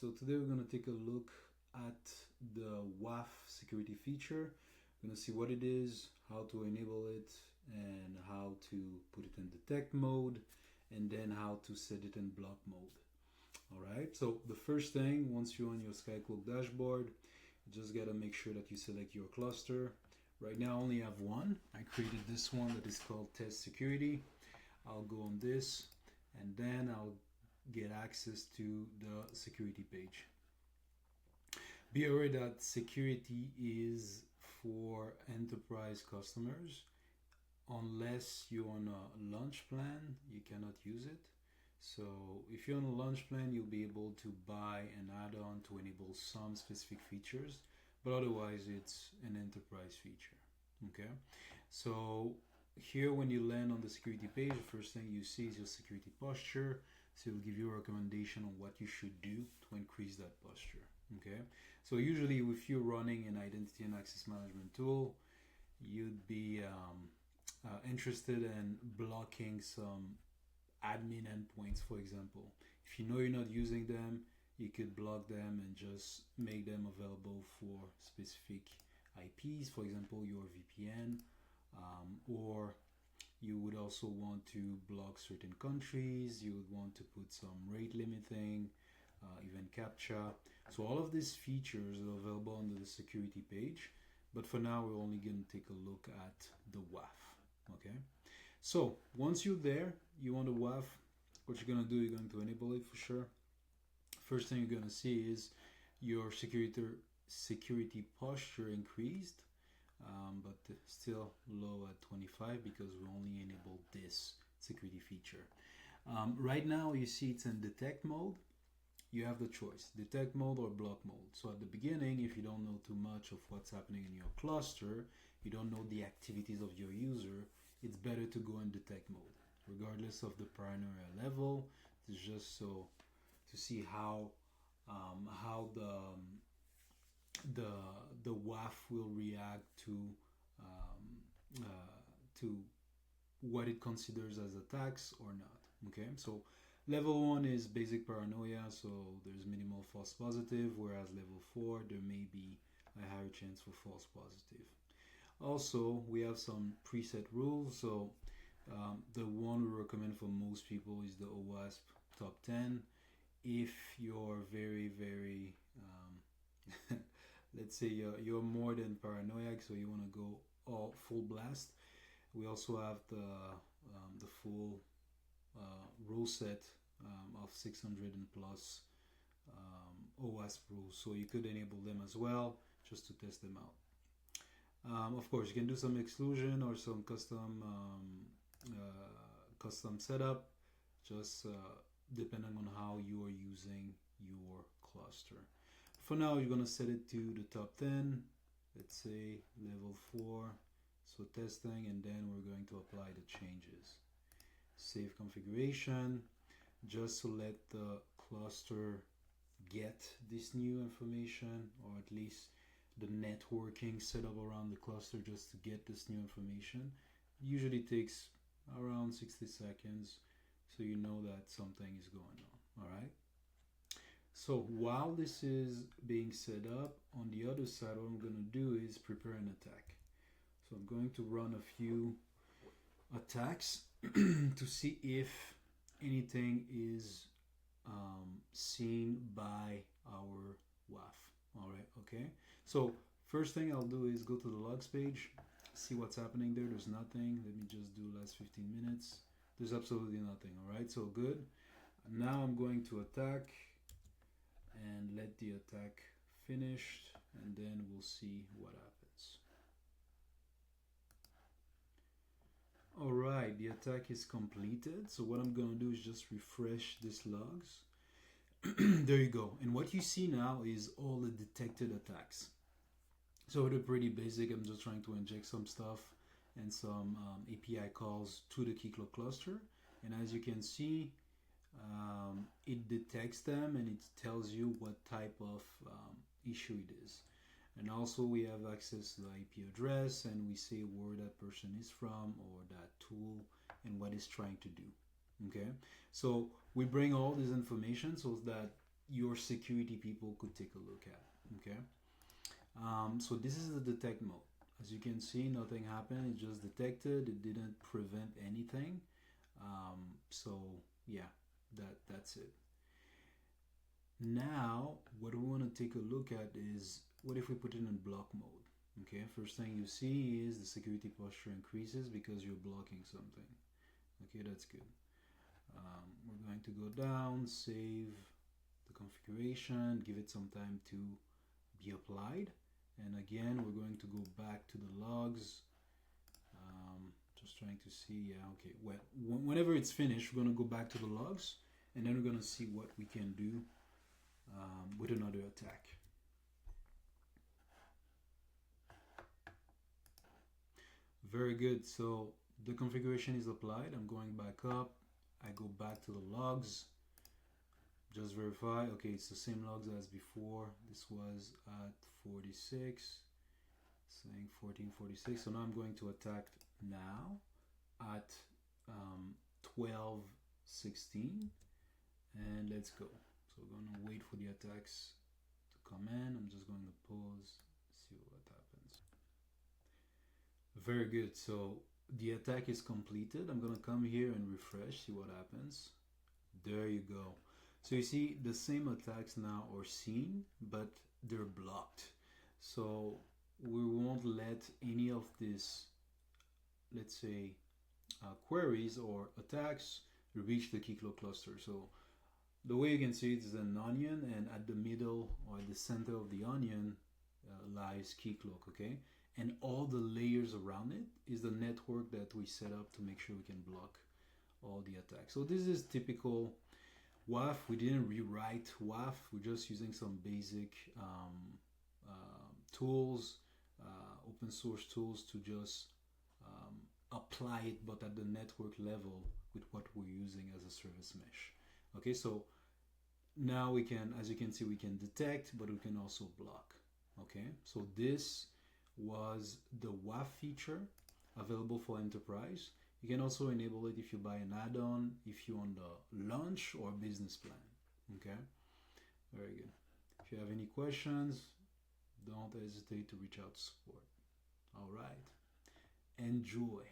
so today we're going to take a look at the WAF security feature. We're going to see what it is, how to enable it, and how to put it in detect mode, and then how to set it in block mode. Alright, so the first thing, once you're on your Skycloak dashboard, you just got to make sure that you select your cluster. Right now I only have one. I created this one that is called test security. I'll go on this, and then I'll get access to the security page. Be aware that security is for enterprise customers. Unless you're on a launch plan, you cannot use it. So if you're on a launch plan, you'll be able to buy an add-on to enable some specific features, but otherwise it's an enterprise feature. Okay, so here when you land on the security page, the first thing you see is your security posture. So it'll give you a recommendation on what you should do to increase that posture. Okay, so usually if you're running an identity and access management tool, you'd be interested in blocking some admin endpoints, for example. If you know you're not using them, you could block them and just make them available for specific IPs, for example your VPN, or you would also want to block certain countries. You would want to put some rate limiting, even CAPTCHA. So all of these features are available under the security page, but for now we're only going to take a look at the WAF. Okay, so once you're there, you want the WAF, what you're going to do, you're going to enable it for sure. First thing you're going to see is your security posture increased, but still low at 25 because we only enabled this security feature. Right now you see it's in detect mode. You have the choice, detect mode or block mode. So at the beginning, if you don't know too much of what's happening in your cluster, you don't know the activities of your user, it's better to go in detect mode, regardless of the paranoia level. It's just so to see how the WAF will react to what it considers as attacks or not. Okay, so level 1 is basic paranoia, so there's minimal false positive, whereas level 4 there may be a higher chance for false positive. Also, we have some preset rules. So the one we recommend for most people is the OWASP top 10. If you're very let's say you're more than paranoiac, so you want to go all full blast, we also have the full rule set of 600 and plus OWASP rules, so you could enable them as well just to test them out. Of course, you can do some exclusion or some custom setup, just depending on how you are using your cluster. For now, you're going to set it to the top 10, let's say level 4, so testing, and then we're going to apply the changes. Save configuration, just to let the cluster get this new information, or at least the networking setup around the cluster just to get this new information. Usually takes around 60 seconds, so you know that something is going on. Alright, so while this is being set up, on the other side what I'm going to do is prepare an attack. So I'm going to run a few attacks to see if anything is seen by our WAF. Alright, okay. So first thing I'll do is go to the logs page, see what's happening there. There's nothing. Let me just do last 15 minutes. There's absolutely nothing. Alright, so good. Now I'm going to attack and let the attack finish, and then we'll see what happens. Alright, the attack is completed. So what I'm going to do is just refresh these logs. There you go. And what you see now is all the detected attacks. So they're pretty basic. I'm just trying to inject some stuff and some API calls to the Keycloak cluster. And as you can see, it detects them and it tells you what type of issue it is. And also we have access to the IP address, and we say where that person is from or that tool and what it's trying to do. Okay, so we bring all this information so that your security people could take a look at. Okay, so this is the detect mode. As you can see, nothing happened. It just detected. It didn't prevent anything. So yeah, that's it. Now, what we want to take a look at is, what if we put it in block mode? Okay, first thing you see is the security posture increases because you're blocking something. Okay, that's good. We're going to go down, save the configuration, give it some time to be applied, and again we're going to go back to the logs. Just trying to see, yeah, okay, well, whenever it's finished, we're going to go back to the logs, and then we're going to see what we can do with another attack. Very good. So the configuration is applied. I'm going back up. I go back to the logs. Just verify. Okay, it's the same logs as before. This was at 46, saying 1446. So now I'm going to attack now at 12:16, and let's go. So we're going to wait for the attacks to come in. I'm just going to pause, see what happens. Very good. So the attack is completed. I'm going to come here and refresh, see what happens. There you go. So you see the same attacks now are seen, but they're blocked. So we won't let any of this, let's say, queries or attacks reach the Keycloak cluster. So the way you can see it is an onion, and at the middle or at the center of the onion lies Keycloak, okay? And all the layers around it is the network that we set up to make sure we can block all the attacks. So this is typical WAF. We didn't rewrite WAF. We're just using some basic tools, open source tools, to just apply it, but at the network level with what we're using as a service mesh. Okay, so now we can, as you can see, we can detect, but we can also block. Okay, so this was the WAF feature available for enterprise. You can also enable it if you buy an add-on, if you're on the launch or business plan. Okay, very good. If you have any questions, don't hesitate to reach out to support. All right, enjoy.